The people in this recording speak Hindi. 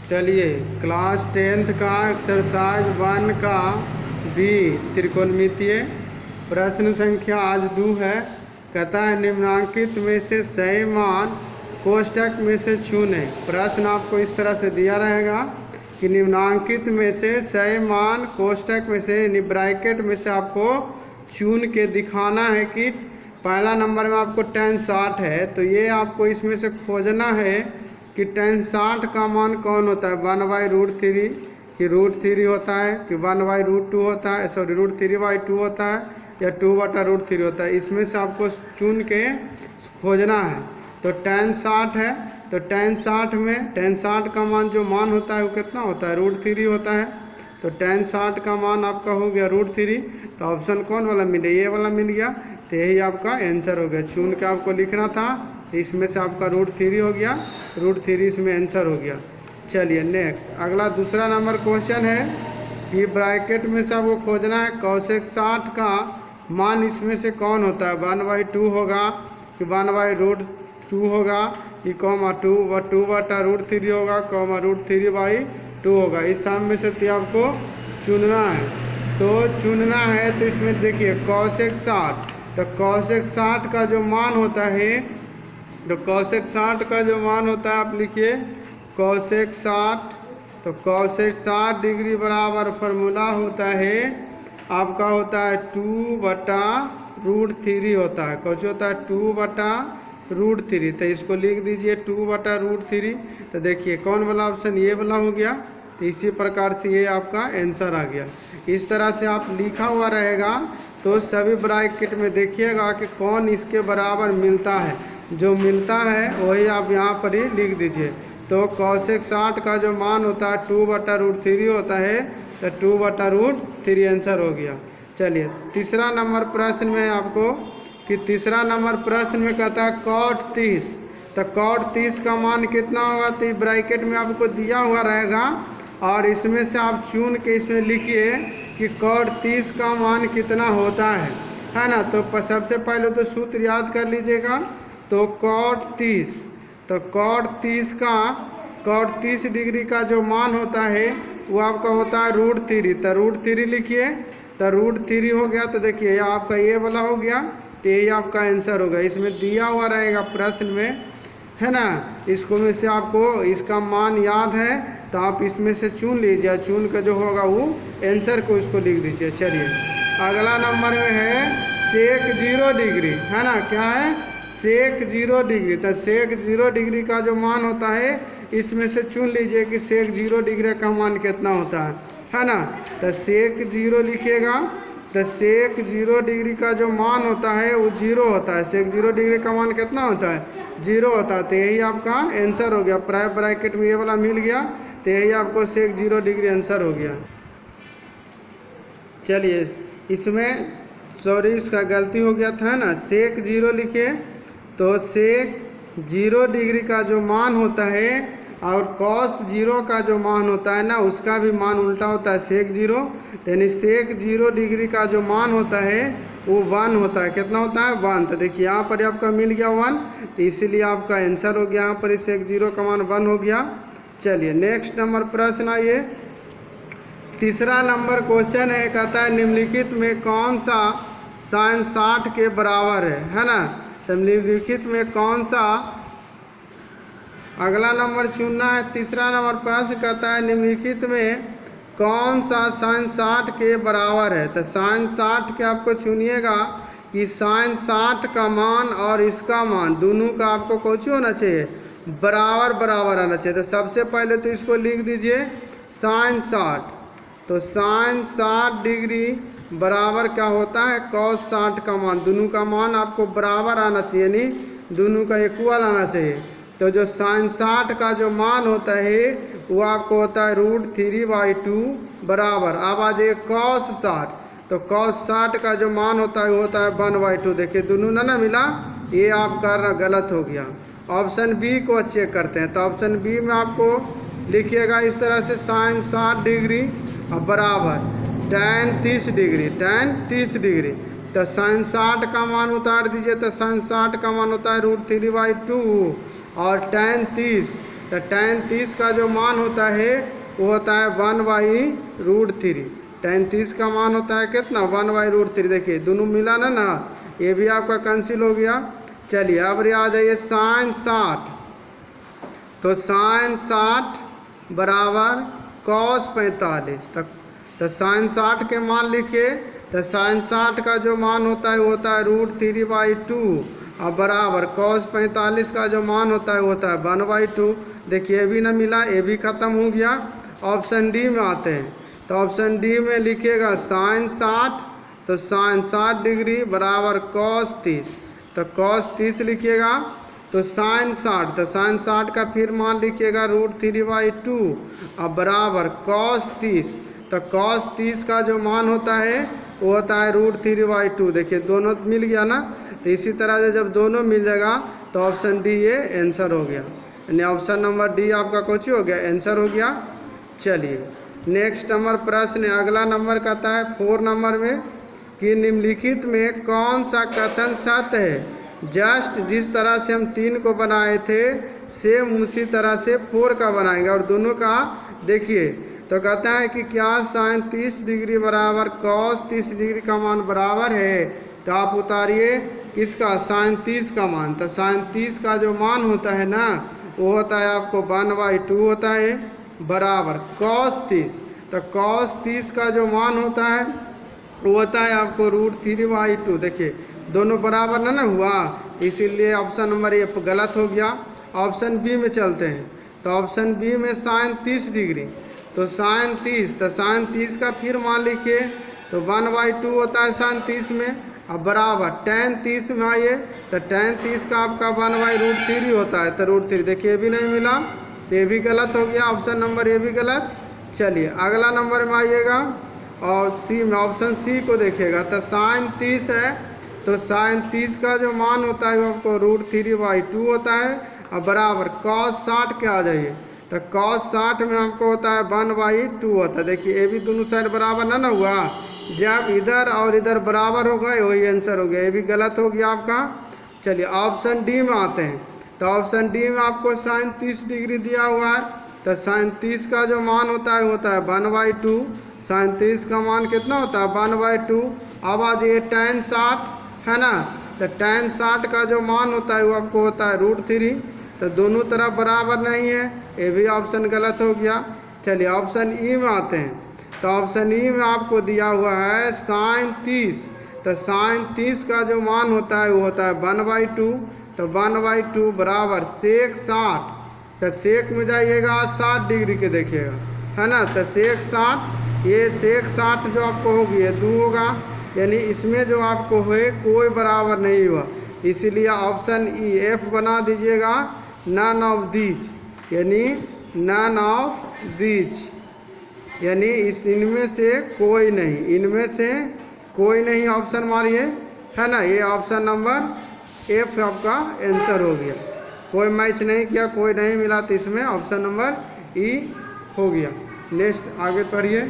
चलिए क्लास 10th का एक्सरसाइज 1 का बी त्रिकोणमितीय प्रश्न संख्या आज 2 है। कहता है निम्नांकित में से सही मान कोष्टक में से चुनें। प्रश्न आपको इस तरह से दिया रहेगा कि निम्नांकित में से सही मान कोष्टक में से ब्रैकेट में से आपको चुन के दिखाना है कि पहला नंबर में आपको tan 60 है, तो ये आपको इसमें से खोजना है कि tan 60 का मान कौन होता है, 1/√3 कि √3 होता है कि 1/√2 होता है, सॉरी √3/2 होता है या 2/√3 होता है। इसमें से आपको चुन के खोजना है। तो tan 60 है, तो tan 60 में tan 60 का मान जो मान होता है वो कितना होता है, √3 होता है। तो tan 60 का मान आपका हो गया √3। तो ऑप्शन कौन वाला मिले, ये वाला मिल गया, तो यही आपका आंसर हो गया। चुन के आपको लिखना था, इसमें से आपका √3 हो गया, √3 इसमें आंसर हो गया। चलिए नेक्स्ट अगला दूसरा नंबर क्वेश्चन है कि ब्रैकेट में से आपको खोजना है cosec 60 का मान इसमें से कौन होता है, 1/2 होगा कि 1/√2 होगा कि 2/√3 होगा, √3/2 होगा। इस सम में से आपको चुनना है। तो चुनना है तो इसमें देखिए cosec 60, तो cosec 60 का जो मान होता है, तो cosec 60 का जो मान होता है आप लिखिए cosec 60, तो cosec 60 डिग्री बराबर फार्मूला होता है आपका होता है 2/√3 होता है। कौन होता है 2/√3, तो इसको लिख दीजिए 2/√3। तो देखिए कौन वाला ऑप्शन, ये वाला हो गया। तो इसी प्रकार से ये आपका आंसर आ गया। इस तरह से आप लिखा हुआ रहेगा तो सभी ब्रैकेट में देखिएगा कि कौन इसके बराबर मिलता है, जो मिलता है वही आप यहाँ पर ही लिख दीजिए। तो cosec 60 का जो मान होता है 2/√3 होता है, तो 2/√3 आंसर हो गया। चलिए तीसरा नंबर प्रश्न में है आपको कि तीसरा नंबर प्रश्न में कहता है cot 30, तो cot 30 का मान कितना होगा, तो ब्रैकेट में आपको दिया हुआ रहेगा और इसमें से आप चुन के इसमें लिखिए कि cot 30 का मान कितना होता है ना। तो सबसे पहले तो सूत्र याद कर लीजिएगा। तो cot 30, तो cot 30 डिग्री का जो मान होता है वो आपका होता है √3, तो √3 लिखिए, तो √3 हो गया। तो देखिए आपका ये वाला हो गया, तो यही आपका आंसर होगा। इसमें दिया हुआ रहेगा प्रश्न में, है ना। इसको में से आपको इसका मान याद है तो आप इसमें से चुन लीजिए, चुन का जो होगा वो आंसर को इसको लिख दीजिए। चलिए अगला नंबर में है sec 0 डिग्री, है ना। क्या है, sec 0 डिग्री। तो sec 0 डिग्री का जो मान होता है इसमें से चुन लीजिए कि sec 0 डिग्री का मान कितना होता है ना। तो sec 0 लिखिएगा, तो sec 0 डिग्री का जो मान होता है वो 0 होता है। sec 0 डिग्री का मान कितना होता है, 0 होता है। तो यही आपका आंसर हो गया। प्राइम ब्रैकेट में ये वाला मिल गया, तो यही आपको sec 0 डिग्री आंसर हो गया। चलिए इसमें सॉरी इसका गलती हो गया था ना, sec 0 लिखिए, तो sec 0 डिग्री का जो मान होता है और cos 0 का जो मान होता है ना उसका भी मान उल्टा होता है sec 0। यानी sec 0 डिग्री का जो मान होता है वो 1 होता है। कितना होता है, 1। तो देखिए यहाँ पर आपका मिल गया 1, तो इसीलिए आपका आंसर हो गया। यहाँ पर sec 0 का मान 1 हो गया। चलिए नेक्स्ट नंबर प्रश्न आइए। तीसरा नंबर क्वेश्चन है, कहता है निम्नलिखित में कौन सा sin 60 के बराबर है ना। तो निम्नलिखित में कौन सा, अगला नंबर चुनना है। तीसरा नंबर प्रश्न कहता है निम्नलिखित में कौन सा sin 60 के बराबर है। तो sin 60 के आपको चुनिएगा कि sin 60 का मान और इसका मान दोनों का आपको कुछ होना चाहिए, बराबर बराबर आना चाहिए। तो सबसे पहले तो इसको लिख दीजिए sin 60, तो sin 60 डिग्री बराबर क्या होता है cos 60 का मान, दोनों का मान आपको बराबर आना चाहिए, यानी दोनों का इक्वल आना चाहिए। तो जो sin 60 का जो मान होता है वो आपको होता है √3/2 बराबर। अब आ जाइए cos 60, तो cos 60 का जो मान होता है वो होता है 1/2। देखिए दोनों ना मिला, ये आपका गलत हो गया। ऑप्शन बी को चेक करते हैं। तो ऑप्शन बी में आपको लिखिएगा इस तरह से sin 60 डिग्री बराबर tan 30 डिग्री, tan 30 डिग्री। तो sin 60 का मान उतार दीजिए, तो sin 60 का मान होता है √3/2 और tan 30 तो tan 30 का जो मान होता है वो होता है 1/√3। tan 30 का मान होता है कितना 1/√3। देखिए दोनों मिला ना, ये भी आपका कैंसिल हो गया। चलिए अब आ जाइए sin 60, तो sin 60 बराबर cos 45 तक। तो sin 60 के मान लिखिए, तो sin 60 का जो मान होता है वो होता है √3/2 और बराबर cos 45 का जो मान होता है वो होता है 1/2। देखिए ये भी ना मिला, ये भी ख़त्म हो गया। ऑप्शन डी में आते हैं, तो ऑप्शन डी में लिखिएगा sin 60, तो sin 60 डिग्री बराबर cos 30, तो cos 30 लिखिएगा। तो sin 60, तो sin 60 का फिर मान लिखिएगा √3/2 और बराबर cos 30, तो cos 30 का जो मान होता है वो होता है √3/2। देखिए दोनों मिल गया ना, तो इसी तरह से जब दोनों मिल जाएगा तो ऑप्शन डी ये आंसर हो गया, यानी ऑप्शन नंबर डी आपका कुछ हो गया, आंसर हो गया। चलिए नेक्स्ट नंबर प्रश्न, अगला नंबर कहता है 4 नंबर में कि निम्नलिखित में कौन सा कथन सत्य है। जस्ट जिस तरह से हम 3 को बनाए थे सेम उसी तरह से 4 का बनाएंगे, और दोनों का देखिए। तो कहता है कि क्या sin 30 डिग्री बराबर cos 30 डिग्री का मान बराबर है। तो आप उतारिए किसका, sin 30 का मान। तो sin 30 का जो मान होता है ना वो होता है आपको 1/2 होता है बराबर cos 30। तो cos 30 का जो मान होता है वो होता है आपको √3/2। देखिए दोनों बराबर ना हुआ, इसीलिए ऑप्शन नंबर ए गलत हो गया। ऑप्शन बी में चलते हैं, तो ऑप्शन बी में sin 30 डिग्री, तो sin 30, तो sin 30 का फिर मान लिखिए, तो 1/2 होता है sin 30 में, अब बराबर tan 30 में आइए, तो tan 30 का आपका 1/√3 होता है, तो √3। देखिए ये भी नहीं मिला, तो ये भी गलत हो गया, ऑप्शन नंबर ए भी गलत। चलिए अगला नंबर में आइएगा और सी में, ऑप्शन सी को देखिएगा। तो sin 30 है, तो sin 30 का जो मान होता है वो आपको √3/2 होता है और बराबर cos 60 के आ जाइए, तो cos 60 में आपको होता है 1/2 होता है। देखिए ये भी दोनों साइड बराबर ना हुआ, जब इधर और इधर बराबर हो गए वही आंसर हो गया, ये भी गलत हो गया आपका। चलिए ऑप्शन डी में आते हैं, तो ऑप्शन डी में आपको sin 30 डिग्री दिया हुआ है, तो sin 30 का जो मान होता है 1/2। sin 30 का मान कितना होता है 1/2। अब आ जाइए tan 60 है ना, तो tan 60 का जो मान होता है वो आपको होता है √3, तो दोनों तरफ बराबर नहीं है, ये भी ऑप्शन गलत हो गया। चलिए ऑप्शन ई में आते हैं, तो ऑप्शन ई में आपको दिया हुआ है sin 30, तो sin 30 का जो मान होता है वो होता है 1/2, तो 1/2 बराबर sec 60, तो सेक में जाइएगा 60 डिग्री के देखिएगा है ना, तो sec 60, ये sec 60 जो आपको होगी ये 2 होगा, यानी इसमें जो आपको है कोई बराबर नहीं हुआ, इसीलिए ऑप्शन ई एफ बना दीजिएगा, नन ऑफ दीज, यानी नन ऑफ दीज, यानी इनमें से कोई नहीं, इनमें से कोई नहीं ऑप्शन मारिए है ना, ये ऑप्शन नंबर एफ आपका आंसर हो गया। कोई मैच नहीं किया, कोई नहीं मिला, तो इसमें ऑप्शन नंबर ई हो गया। नेक्स्ट आगे पढ़िए।